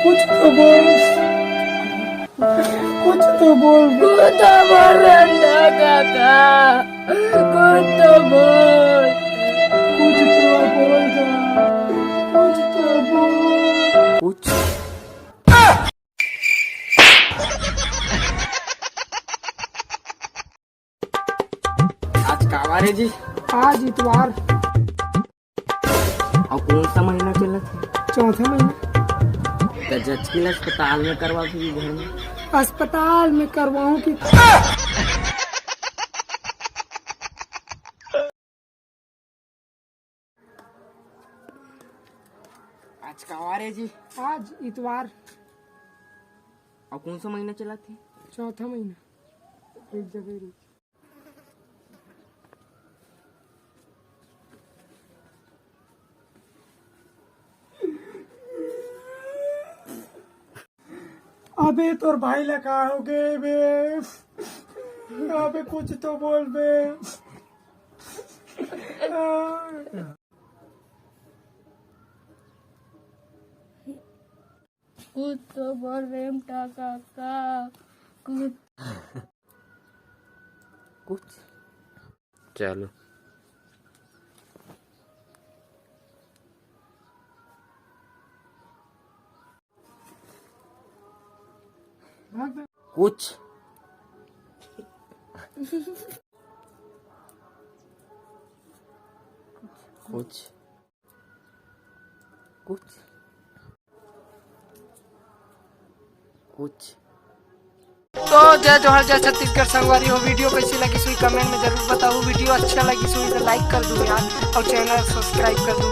कुछ तो बोल, कुछ तो बोल, कुछ तो बोल रंडा काका, कुछ तो बोल, कुछ तो बोल जा, कुछ तो बोल। कुछ आज कावार है जी। आज इतवार, और कौन सा महीना चला था? चौथा महीना। तो जज के अस्पताल में करवा भी घर में अस्पताल में करवाऊं कि आज कावार है जी। आज इतवार, और कौन सा महीना चला था? चौथा महीना। एक जगह रुक। अबे तोर भाई लगा हो गए बे, अबे कुछ तो बोल बे। कुछ तो बोल रंडा काका, कुछ कुछ चलो कुछ कुछ कुछ कुछ तो जय जोहर, जय छत्तीसगढ़ संगवारी हो। वीडियो कैसी लगी सुई कमेंट में जरूर बताओ। वीडियो अच्छा लगी सुई तो लाइक कर दो यार, और चैनल सब्सक्राइब कर दो।